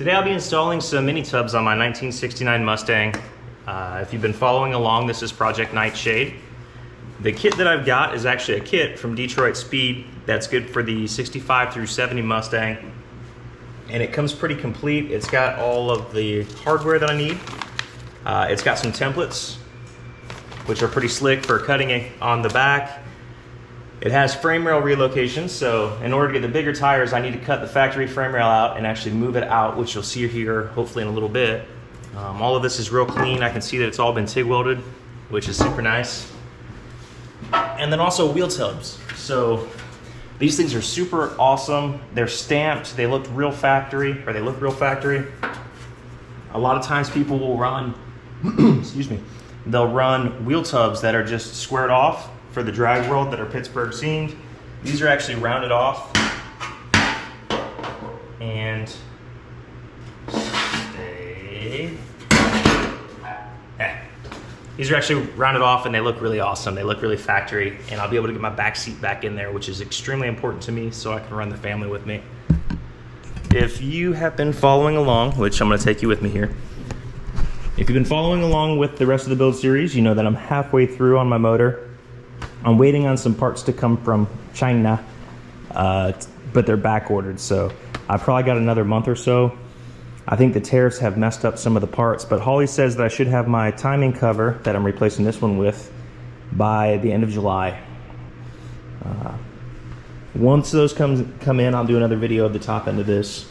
Today I'll be installing some mini tubs on my 1969 Mustang. If you've been following along, this is Project Nightshade. The kit that I've got is actually a kit from Detroit Speed that's good for the 65 through 70 Mustang. And it comes pretty complete. It's got all of the hardware that I need. It's got some templates, which are pretty slick for cutting it on the back. It has frame rail relocation, so in order to get the bigger tires, I need to cut the factory frame rail out and actually move it out, which you'll see here hopefully in a little bit. All of this is real clean. I can see that it's all been TIG welded, which is super nice. And then also wheel tubs. So these things are super awesome. They're stamped, they look real factory. A lot of times people will run, excuse me, they'll run wheel tubs that are just squared off for the drag world that are Pittsburgh seamed. These are actually rounded off and these are actually rounded off and they look really awesome. They look really factory, and I'll be able to get my back seat back in there, which is extremely important to me so I can run the family with me. If you have been following along, which I'm gonna take you with me here. If you've been following along with the rest of the build series, you know that I'm halfway through on my motor. I'm waiting on some parts to come from China, but they're back ordered, so I probably got another month or so. I think the tariffs have messed up some of the parts, but Holly says that I should have my timing cover that I'm replacing this one with by the end of July. Once those come in, I'll do another video of the top end of this.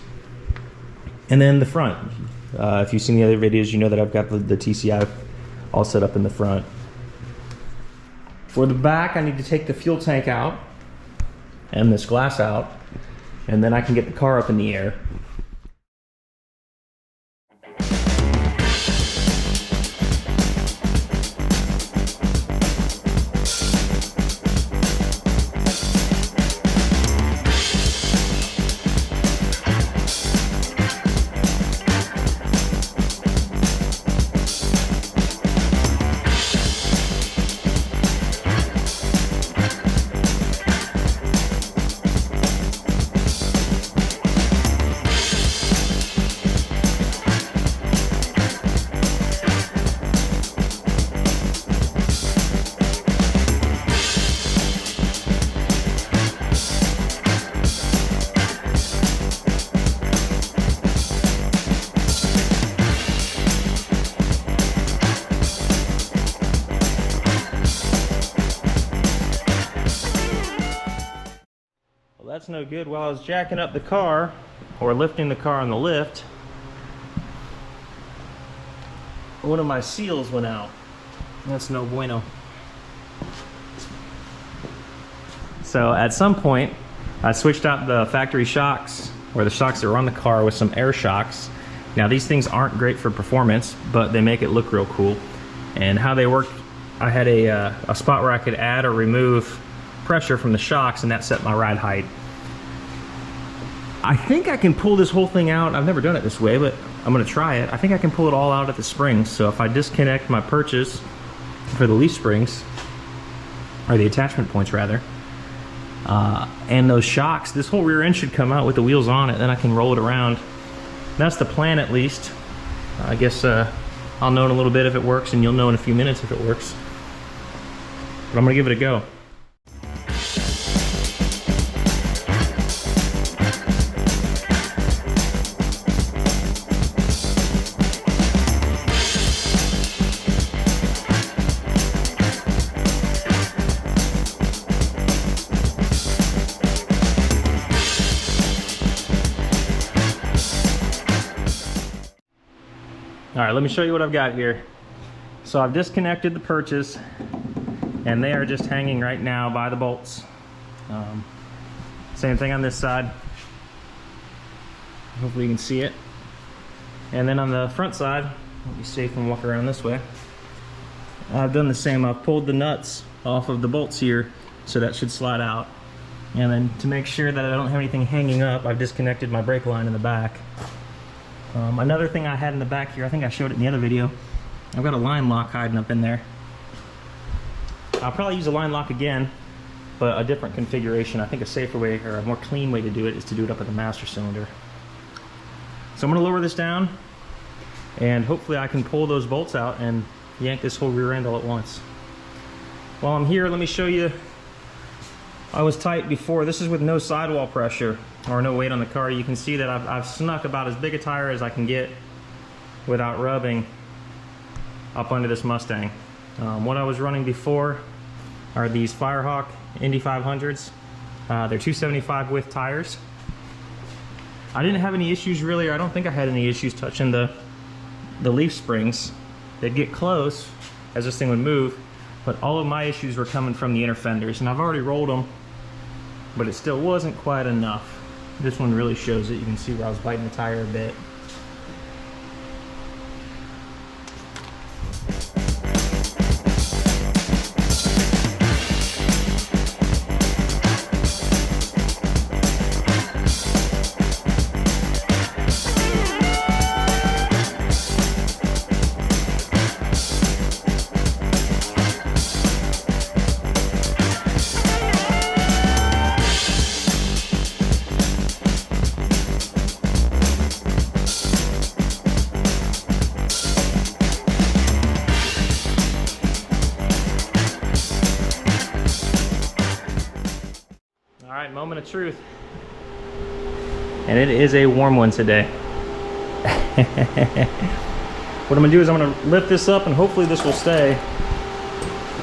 And then the front. If you've seen the other videos, you know that I've got the TCI all set up in the front. For the back, I need to take the fuel tank out and this glass out, and then I can get the car up in the air. That's no good. While I was jacking up the car, or lifting the car on the lift, one of my seals went out. That's no bueno. So at some point, I switched out the factory shocks, or the shocks that were on the car, with some air shocks. Now these things aren't great for performance, but they make it look real cool. And how they work, I had a spot where I could add or remove pressure from the shocks, and that set my ride height. I think I can pull this whole thing out. I've never done it this way, but I'm gonna try it. I think I can pull it all out at the springs. So if I disconnect my perches for the leaf springs, or the attachment points rather, and those shocks, this whole rear end should come out with the wheels on it, then I can roll it around. That's the plan, at least. I guess I'll know in a little bit if it works, and you'll know in a few minutes if it works. But I'm gonna give it a go. All right, let me show you what I've got here. So I've disconnected the perches, and they are just hanging right now by the bolts. Same thing on this side. Hopefully you can see it. And then on the front side, let me see if I can walk around this way. I've done the same. I've pulled the nuts off of the bolts here, so that should slide out. And then to make sure that I don't have anything hanging up, I've disconnected my brake line in the back. Another thing I had in the back here, I think I showed it in the other video, I've got a line lock hiding up in there. I'll probably use a line lock again, but a different configuration. I think a safer way, or a more clean way to do it, is to do it up at the master cylinder. So I'm gonna lower this down and hopefully I can pull those bolts out and yank this whole rear end all at once. While I'm here, let me show you. I was tight before. This is with no sidewall pressure or no weight on the car. You can see that I've snuck about as big a tire as I can get without rubbing up under this Mustang. What I was running before are these Firehawk Indy 500s. They're 275 width tires. I didn't have any issues really, or I don't think I had any issues touching the leaf springs. They'd get close as this thing would move, but all of my issues were coming from the inner fenders, and I've already rolled them, but it still wasn't quite enough. This one really shows it. You can see where I was biting the tire a bit. All right, moment of truth. And it is a warm one today. What I'm gonna do is I'm gonna lift this up and hopefully this will stay.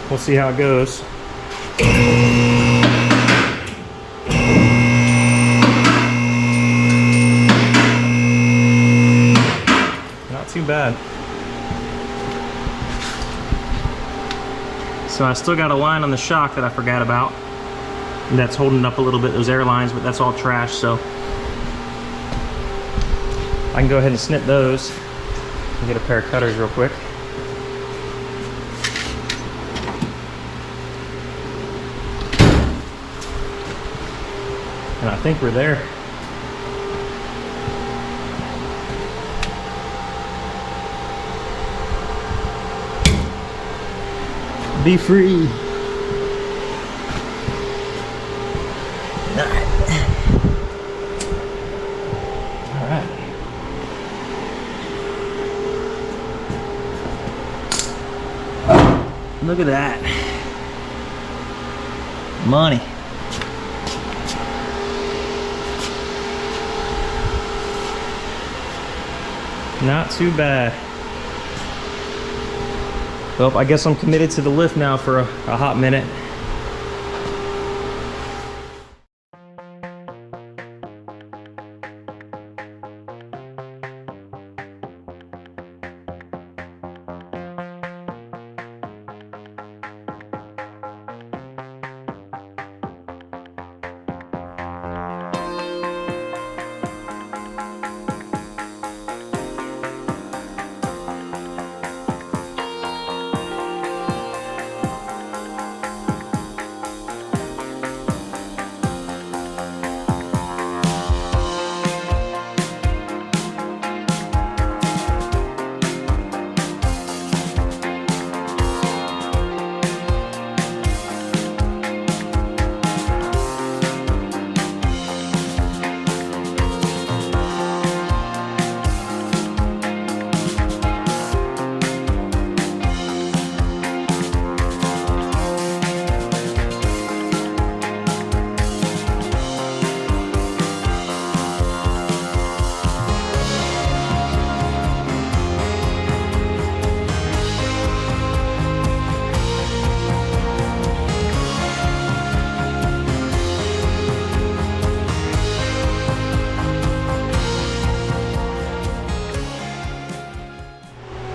We'll see how it goes. Not too bad. So I still got a line on the shock that I forgot about. That's holding up a little bit, those air lines, but that's all trash, so I can go ahead and snip those and get a pair of cutters real quick. And I think we're there. Be free. Look at that. Money. Not too bad. Well, I guess I'm committed to the lift now for a hot minute.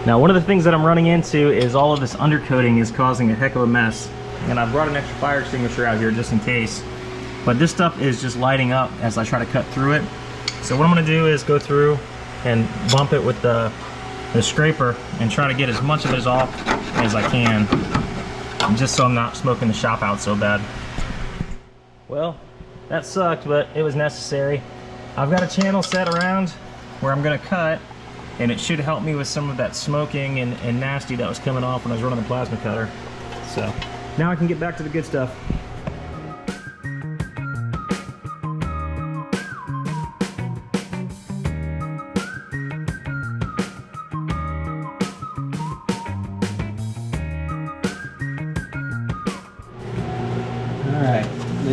Now, one of the things that I'm running into is all of this undercoating is causing a heck of a mess. And I brought an extra fire extinguisher out here just in case. But this stuff is just lighting up as I try to cut through it. So what I'm gonna do is go through and bump it with the scraper and try to get as much of it off as I can, just so I'm not smoking the shop out so bad. Well, that sucked, but it was necessary. I've got a channel set around where I'm gonna cut, and it should help me with some of that smoking and nasty that was coming off when I was running the plasma cutter. So now I can get back to the good stuff.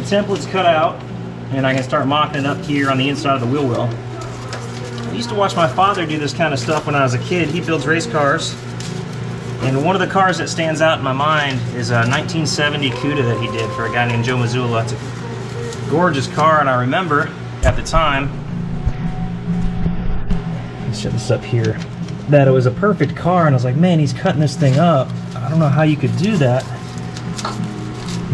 template's cut out, and I can start mocking it up here on the inside of the wheel well. I used to watch my father do this kind of stuff when I was a kid. He builds race cars, and one of the cars that stands out in my mind is a 1970 Cuda that he did for a guy named Joe Mazzulla. It's a gorgeous car, and I remember at the time, let's set this up here, that it was a perfect car, and I was like, man, he's cutting this thing up. I don't know how you could do that.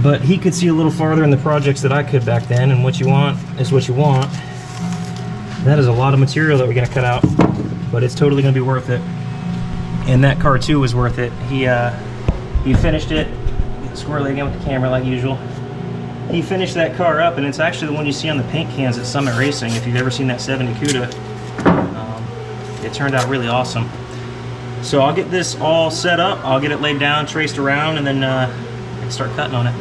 But he could see a little farther in the projects that I could back then, and what you want is what you want. That is a lot of material that we're gonna cut out, but it's totally gonna be worth it. And that car too was worth it. He finished it, squirrely again with the camera like usual. He finished that car up, and it's actually the one you see on the paint cans at Summit Racing. If you've ever seen that 70 Cuda, it turned out really awesome. So I'll get this all set up, I'll get it laid down, traced around, and then start cutting on it.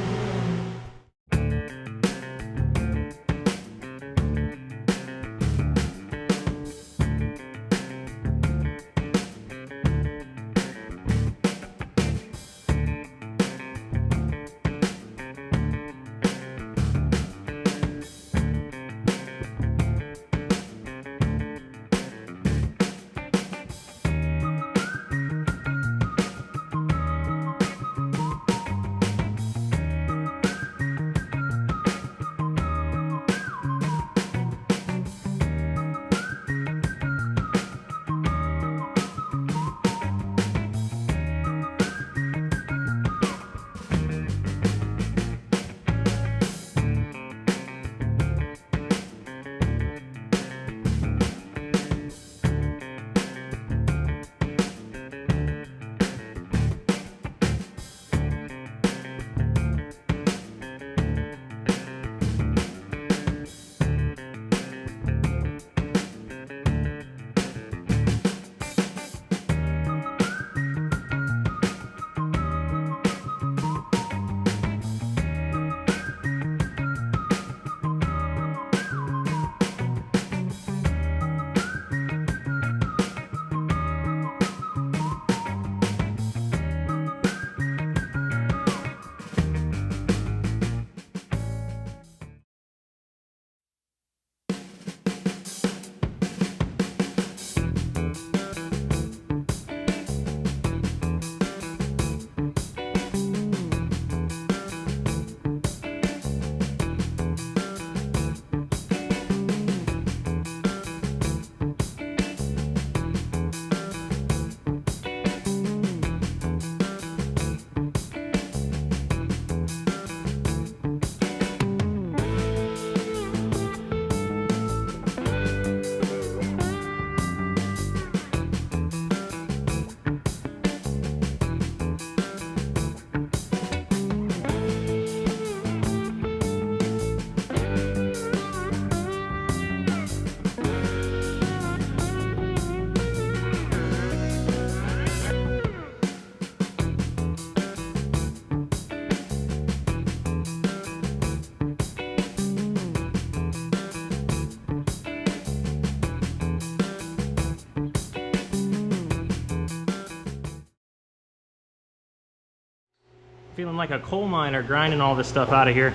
Feeling like a coal miner grinding all this stuff out of here.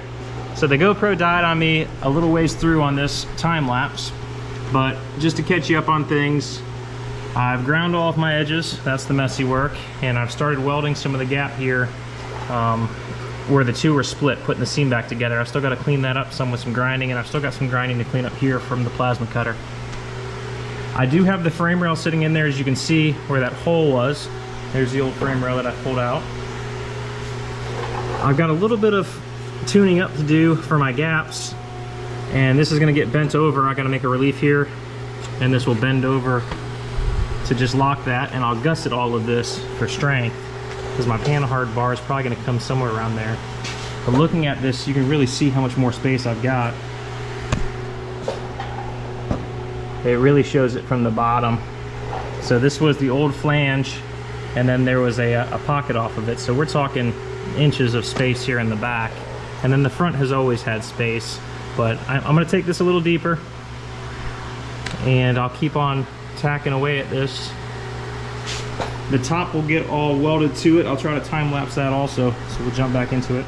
So the GoPro died on me a little ways through on this time lapse, but just to catch you up on things, I've ground all of my edges, that's the messy work, and I've started welding some of the gap here where the two were split, putting the seam back together. I've still got to clean that up some with some grinding, and I've still got some grinding to clean up here from the plasma cutter. I do have the frame rail sitting in there, as you can see where that hole was. There's the old frame rail that I pulled out. I've got a little bit of tuning up to do for my gaps, and this is going to get bent over. I got to make a relief here, and this will bend over to just lock that, and I'll gusset all of this for strength because my panel-hard bar is probably going to come somewhere around there. But looking at this, you can really see how much more space I've got. It really shows it from the bottom. So this was the old flange, and then there was a pocket off of it. So we're talking inches of space here in the back, and then the front has always had space, but I'm going to take this a little deeper, and I'll keep on tacking away at this. The top will get all welded to it. I'll try to time lapse that also, so we'll jump back into it.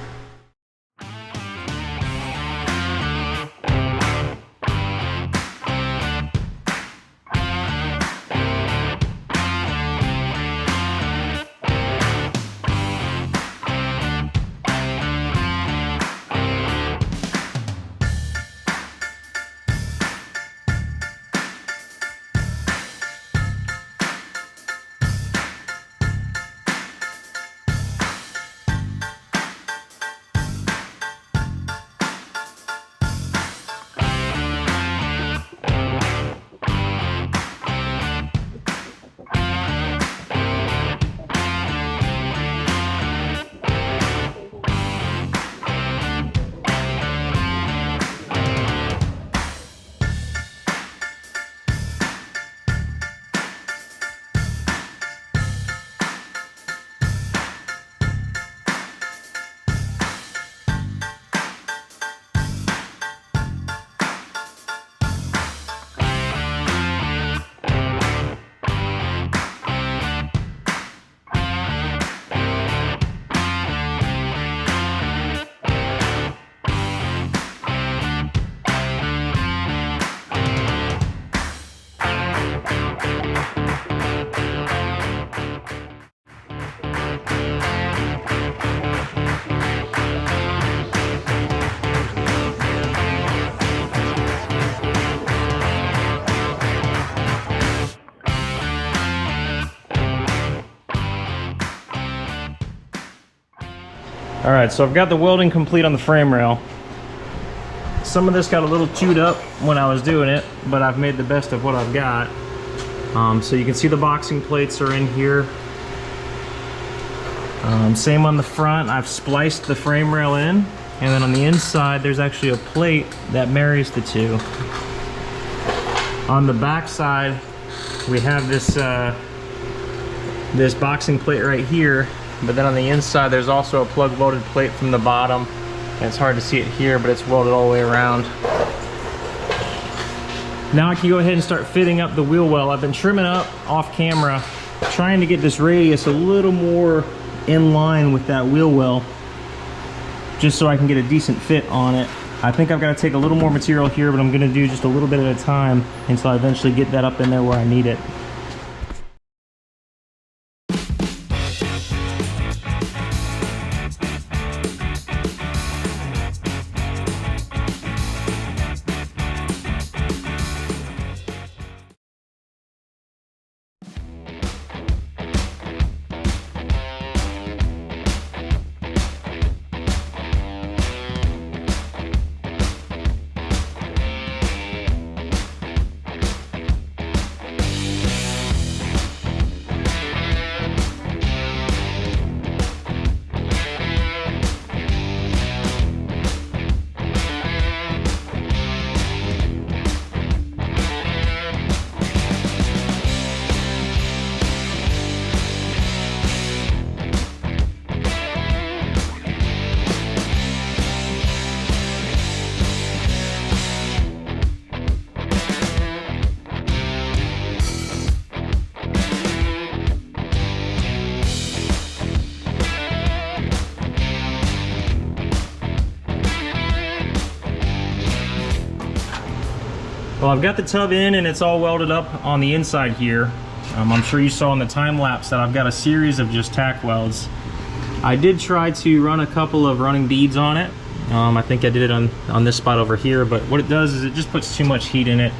All right, so I've got the welding complete on the frame rail. Some of this got a little chewed up when I was doing it, but I've made the best of what I've got. So you can see the boxing plates are in here. Same on the front, I've spliced the frame rail in, and then on the inside there's actually a plate that marries the two. On the back side we have this this boxing plate right here, but then on the inside there's also a plug welded plate from the bottom, and it's hard to see it here, but it's welded all the way around. Now I can go ahead and start fitting up the wheel well. I've been trimming up off camera, trying to get this radius a little more in line with that wheel well, just so I can get a decent fit on it. I think I've got to take a little more material here, but I'm going to do just a little bit at a time until I eventually get that up in there where I need it. Well, I've got the tub in and it's all welded up on the inside here. I'm sure you saw in the time lapse that I've got a series of just tack welds. I did try to run a couple of running beads on it. I think I did it on this spot over here, but what it does is it just puts too much heat in it.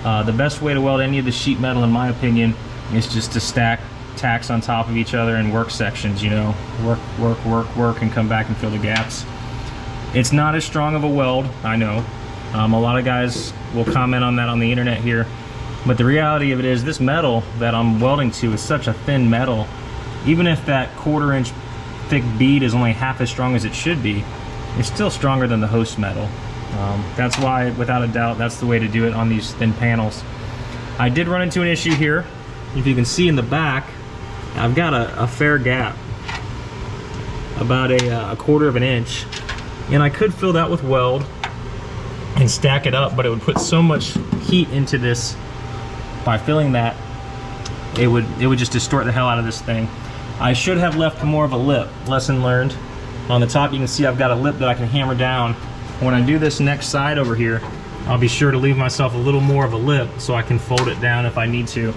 The best way to weld any of the sheet metal, in my opinion, is just to stack tacks on top of each other in work sections, you know, work, and come back and fill the gaps. It's not as strong of a weld, I know. A lot of guys will comment on that on the internet here, but the reality of it is this metal that I'm welding to is such a thin metal. Even if that 1/4 inch thick bead is only half as strong as it should be, it's still stronger than the host metal. That's why, without a doubt, that's the way to do it on these thin panels. I did run into an issue here. If you can see in the back, I've got a fair gap, about a 1/4 of an inch, and I could fill that with weld and stack it up, but it would put so much heat into this. By filling that, it would just distort the hell out of this thing. I should have left more of a lip. Lesson learned. On the top you can see I've got a lip that I can hammer down. When I do this next side over here, I'll be sure to leave myself a little more of a lip so I can fold it down if I need to.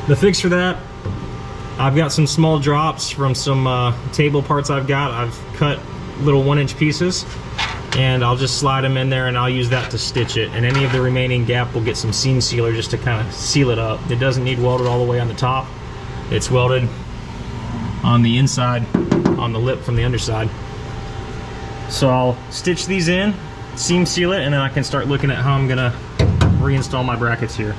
The fix for that, I've got some small drops from some table parts I've got. I've cut little 1-inch pieces, and I'll just slide them in there and I'll use that to stitch it. And any of the remaining gap will get some seam sealer just to kind of seal it up. It doesn't need welded all the way on the top. It's welded on the inside, on the lip from the underside. So I'll stitch these in, seam seal it, and then I can start looking at how I'm gonna reinstall my brackets here.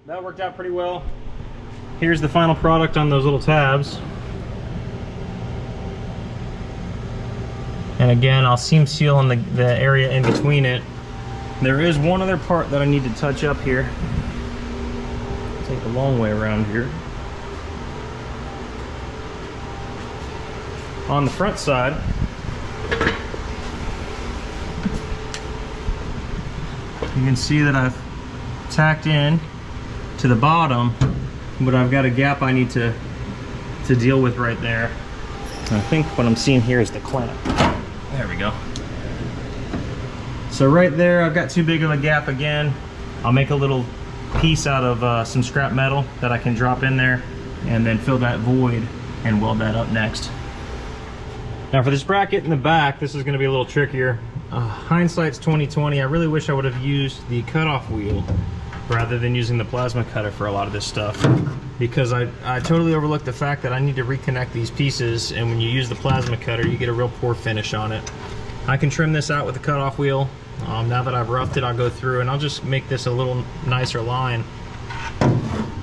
That worked out pretty well. Here's the final product on those little tabs. And again, I'll seam seal in the area in between it. There is one other part that I need to touch up here. Take a long way around here. On the front side, You can see that I've tacked in to the bottom, but I've got a gap I need to deal with right there. I think what I'm seeing here is the clamp. There we go. So right there, I've got too big of a gap again. I'll make a little piece out of some scrap metal that I can drop in there and then fill that void and weld that up next. Now for this bracket in the back, this is going to be a little trickier. Hindsight's 2020. I really wish I would have used the cutoff wheel rather than using the plasma cutter for a lot of this stuff, because I totally overlooked the fact that I need to reconnect these pieces, and when you use the plasma cutter you get a real poor finish on it. I can trim this out with the cutoff wheel. Now that I've roughed it, I'll go through and I'll just make this a little nicer line.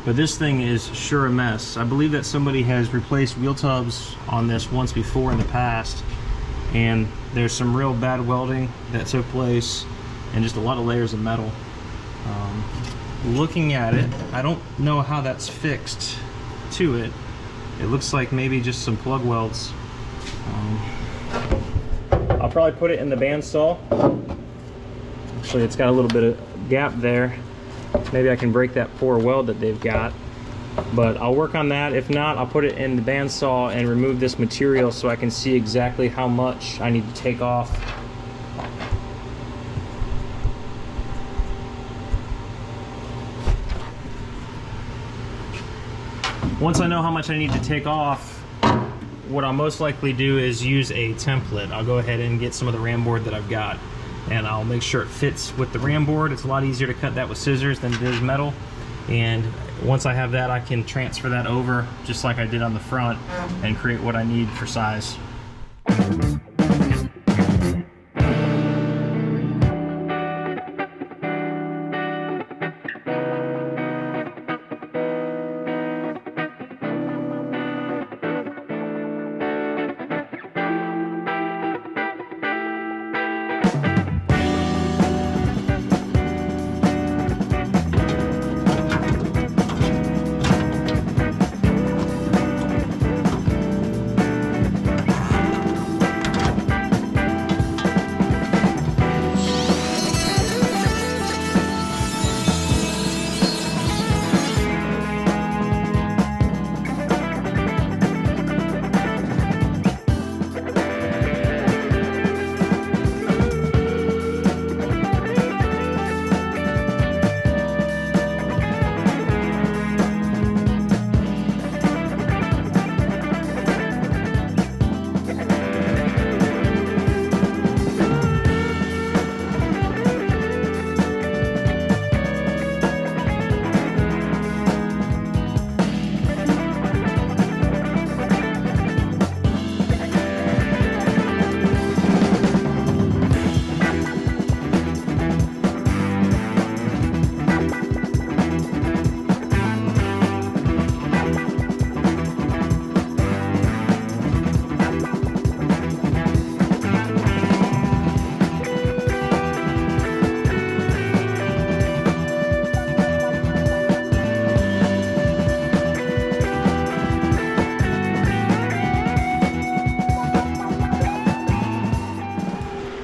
But this thing is sure a mess. I believe that somebody has replaced wheel tubs on this once before in the past, and there's some real bad welding that took place and just a lot of layers of metal. Looking at it, I don't know how that's fixed to it. It looks like maybe just some plug welds. I'll probably put it in the bandsaw. Actually, it's got a little bit of gap there. Maybe I can break that poor weld that they've got, but I'll work on that. If not, I'll put it in the bandsaw and remove this material so I can see exactly how much I need to take off. Once I know how much I need to take off, what I'll most likely do is use a template. I'll go ahead and get some of the ram board that I've got, and I'll make sure it fits with the ram board. It's a lot easier to cut that with scissors than it is metal. And once I have that, I can transfer that over just like I did on the front and create what I need for size.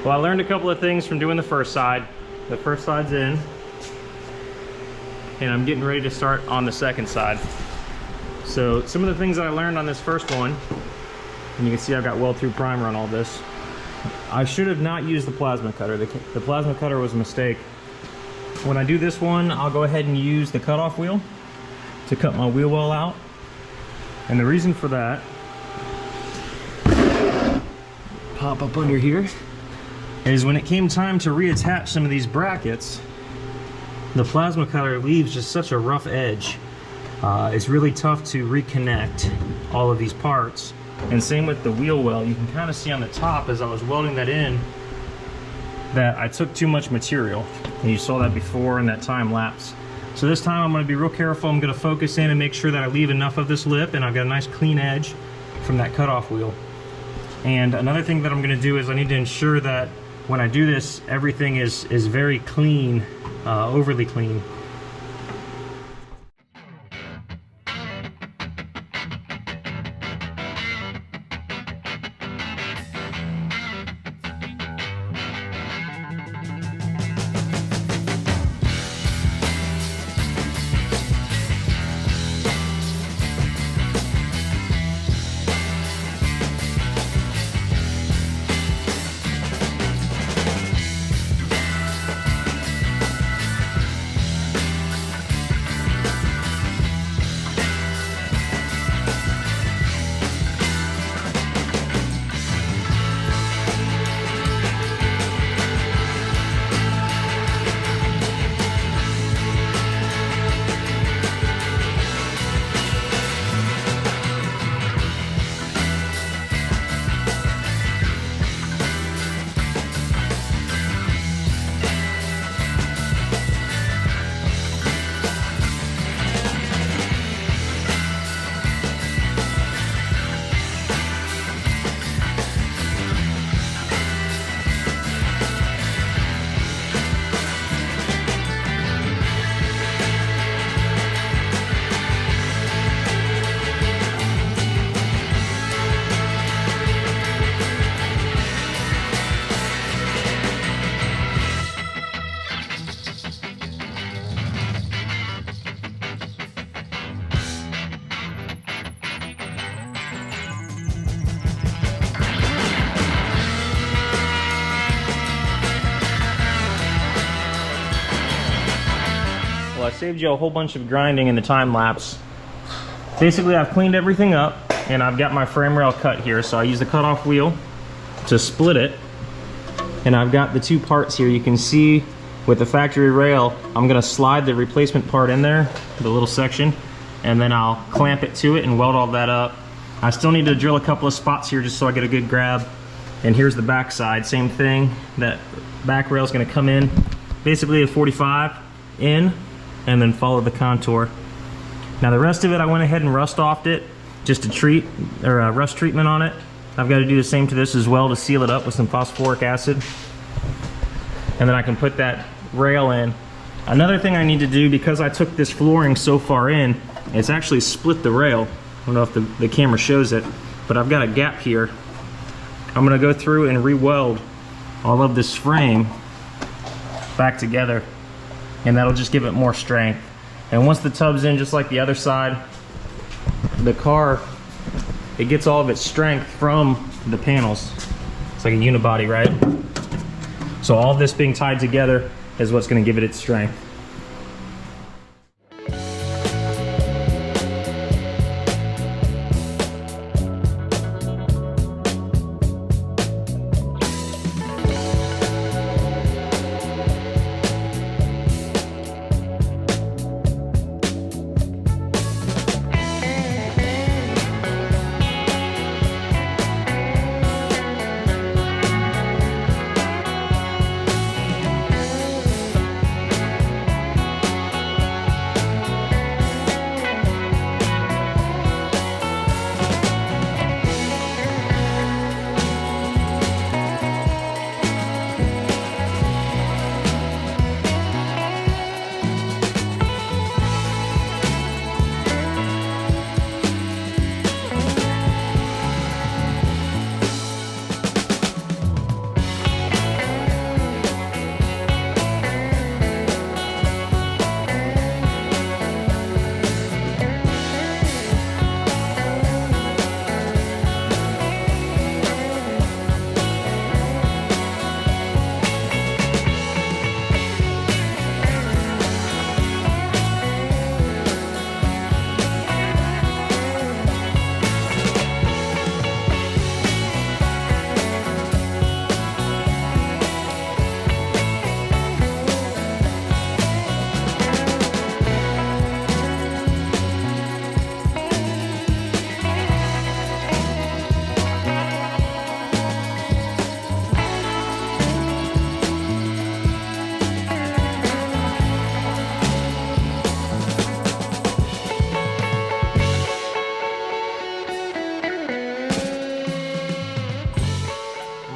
Well, I learned a couple of things from doing the first side. The first side's in, and I'm getting ready to start on the second side. So some of the things that I learned on this first one, and you can see I've got weld through primer on all this. I should have not used the plasma cutter. The plasma cutter was a mistake. When I do this one, I'll go ahead and use the cutoff wheel to cut my wheel well out. And the reason for that, pop up under here, is when it came time to reattach some of these brackets, the plasma cutter leaves just such a rough edge. It's really tough to reconnect all of these parts. And same with the wheel well. You can kind of see on the top as I was welding that in that I took too much material. And you saw that before in that time lapse. So this time I'm going to be real careful. I'm going to focus in and make sure that I leave enough of this lip and I've got a nice clean edge from that cutoff wheel. And another thing that I'm going to do is I need to ensure that when I do this, everything is very clean, overly clean. I saved you a whole bunch of grinding in the time lapse. Basically, I've cleaned everything up and I've got my frame rail cut here. So I use the cutoff wheel to split it. And I've got the two parts here. You can see with the factory rail, I'm gonna slide the replacement part in there, the little section, and then I'll clamp it to it and weld all that up. I still need to drill a couple of spots here just so I get a good grab. And here's the back side, same thing. That back rail is gonna come in basically at 45 in and then follow the contour. Now the rest of it, I went ahead and rust offed it just to treat, or rust treatment on it. I've got to do the same to this as well to seal it up with some phosphoric acid. And then I can put that rail in. Another thing I need to do, because I took this flooring so far in, it's actually split the rail. I don't know if the camera shows it, but I've got a gap here. I'm gonna go through and re-weld all of this frame back together, and that'll just give it more strength. And once the tub's in, just like the other side, the car, it gets all of its strength from the panels. It's like a unibody, right? So all of this being tied together is what's gonna give it its strength.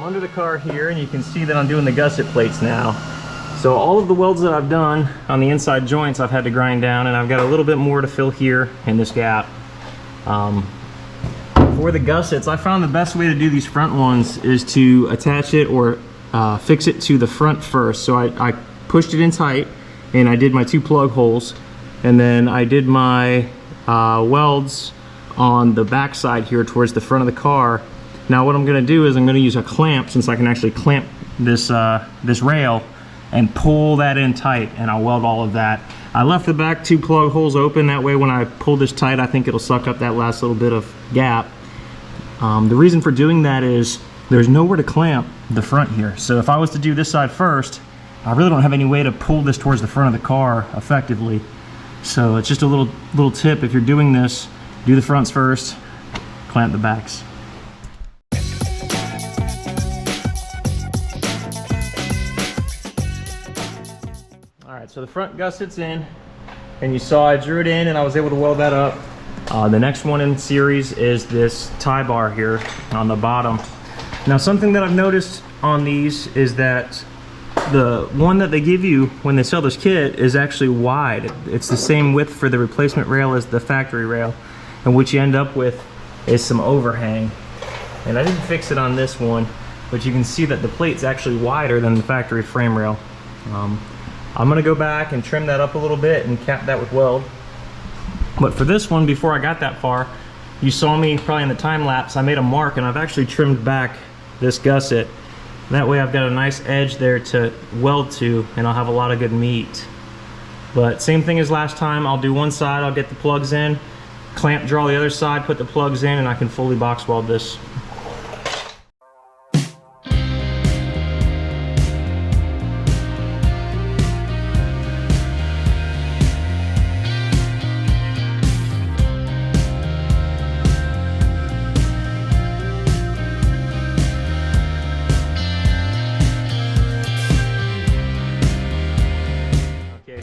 Under the car here, and you can see that I'm doing the gusset plates now. So all of the welds that I've done on the inside joints I've had to grind down, and I've got a little bit more to fill here in this gap. For the gussets, I found the best way to do these front ones is to attach it or fix it to the front first. So I pushed it in tight and I did my 2 plug holes, and then I did my welds on the back side here towards the front of the car. Now what I'm going to do is I'm going to use a clamp, since I can actually clamp this this rail, and pull that in tight, and I'll weld all of that. I left the back 2 plug holes open, that way when I pull this tight I think it'll suck up that last little bit of gap. The reason for doing that is there's nowhere to clamp the front here. So if I was to do this side first, I really don't have any way to pull this towards the front of the car effectively. So it's just a little tip: if you're doing this, do the fronts first, clamp the backs. Alright, so the front gusset's in, and you saw I drew it in and I was able to weld that up. The next one in series is this tie bar here on the bottom. Now something that I've noticed on these is that the one that they give you when they sell this kit is actually wide. It's the same width for the replacement rail as the factory rail, and what you end up with is some overhang. And I didn't fix it on this one, but you can see that the plate's actually wider than the factory frame rail. I'm gonna go back and trim that up a little bit and cap that with weld. But for this one, before I got that far, you saw me probably in the time lapse, I made a mark and I've actually trimmed back this gusset. That way I've got a nice edge there to weld to, and I'll have a lot of good meat. But same thing as last time, I'll do one side, I'll get the plugs in, clamp draw the other side, put the plugs in, and I can fully box weld this.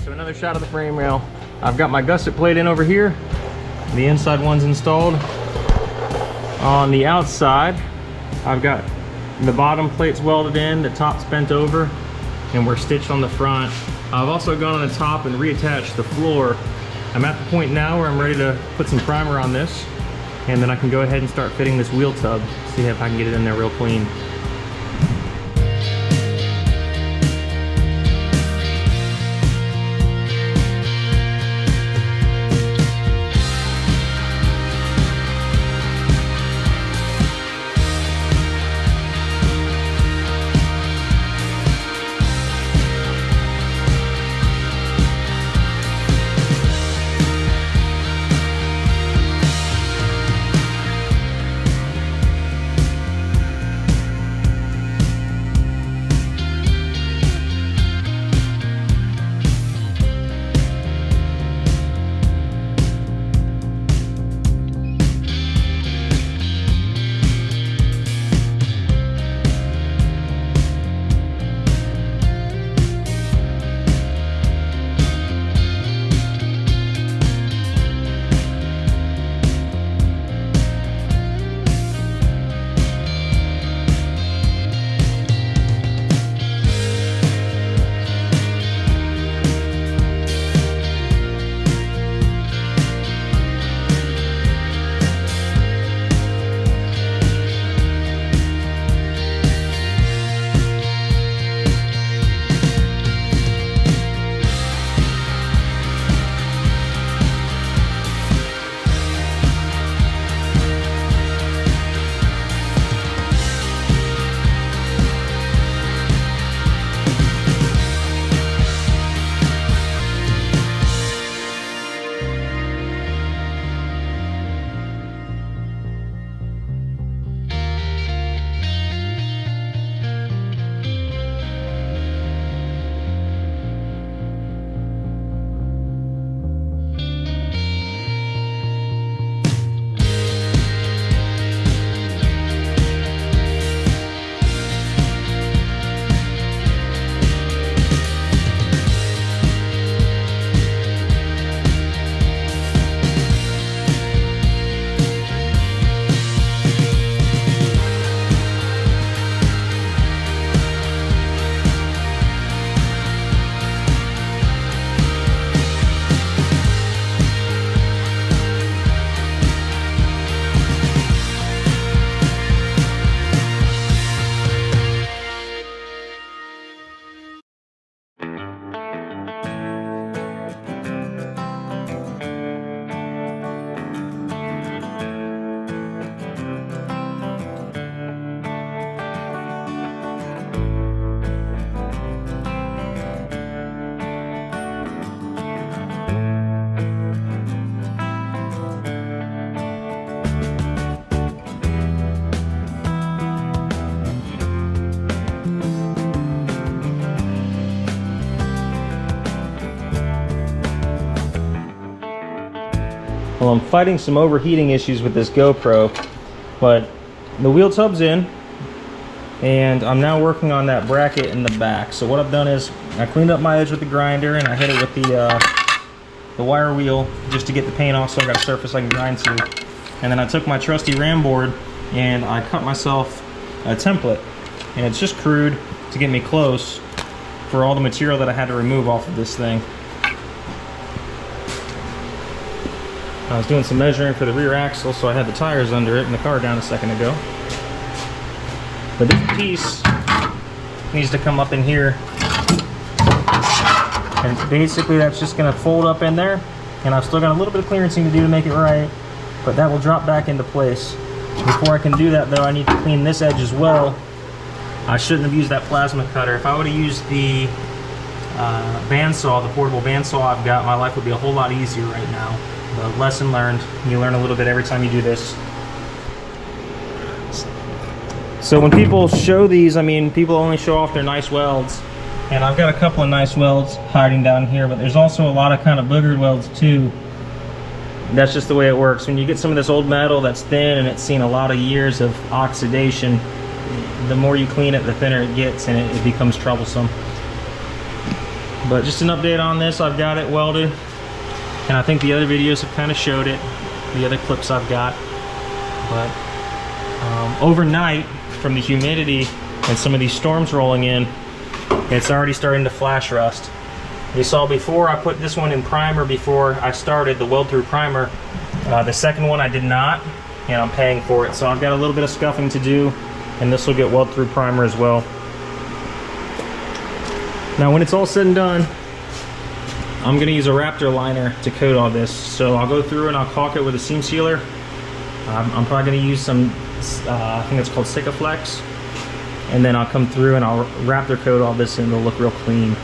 Another shot of the frame rail. I've got my gusset plate in over here. The inside one's installed. On the outside, I've got the bottom plates welded in, the top's bent over, and we're stitched on the front. I've also gone on the top and reattached the floor. I'm at the point now where I'm ready to put some primer on this, and then I can go ahead and start fitting this wheel tub, see if I can get it in there real clean. Well, I'm fighting some overheating issues with this GoPro, but the wheel tub's in, and I'm now working on that bracket in the back. So what I've done is I cleaned up my edge with the grinder, and I hit it with the wire wheel just to get the paint off, so I got a surface I can grind to. And then I took my trusty ram board and I cut myself a template, and it's just crude to get me close for all the material that I had to remove off of this thing. I was doing some measuring for the rear axle, so I had the tires under it and the car down a second ago. But this piece needs to come up in here, and basically that's just going to fold up in there, and I've still got a little bit of clearancing to do to make it right, but that will drop back into place. Before I can do that though, I need to clean this edge as well. I shouldn't have used that plasma cutter. If I would have used the bandsaw, the portable bandsaw I've got, my life would be a whole lot easier right now. But lesson learned. You learn a little bit every time you do this. So when people show these, I mean, people only show off their nice welds. And I've got a couple of nice welds hiding down here, but there's also a lot of kind of boogered welds too. That's just the way it works. When you get some of this old metal that's thin and it's seen a lot of years of oxidation, the more you clean it, the thinner it gets, and it becomes troublesome. But just an update on this, I've got it welded, and I think the other videos have kind of showed it, the other clips I've got. But overnight, from the humidity and some of these storms rolling in, it's already starting to flash rust. You saw before I put this one in primer before I started, the weld through primer. The second one I did not, and I'm paying for it. So I've got a little bit of scuffing to do, and this will get weld through primer as well. Now when it's all said and done, I'm gonna use a Raptor liner to coat all this. So I'll go through and I'll caulk it with a seam sealer. I'm probably gonna use some, I think it's called Sikaflex. And then I'll come through and I'll Raptor coat all this and it'll look real clean.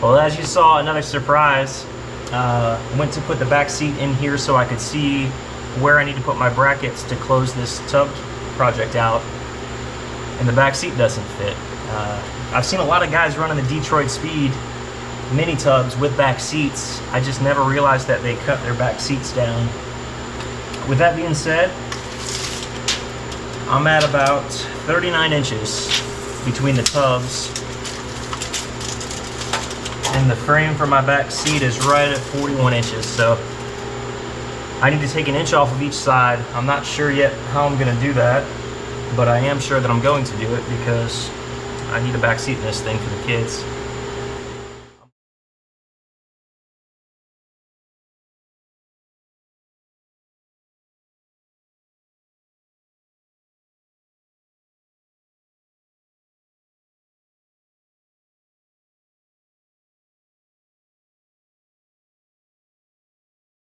Well, as you saw, another surprise. Went to put the back seat in here so I could see where I need to put my brackets to close this tub project out, and the back seat doesn't fit. I've seen a lot of guys running the Detroit Speed mini tubs with back seats. I just never realized that they cut their back seats down. With that being said, I'm at about 39 inches between the tubs, and the frame for my back seat is right at 41 inches. So I need to take an inch off of each side. I'm not sure yet how I'm gonna do that, but I am sure that I'm going to do it because I need a back seat in this thing for the kids.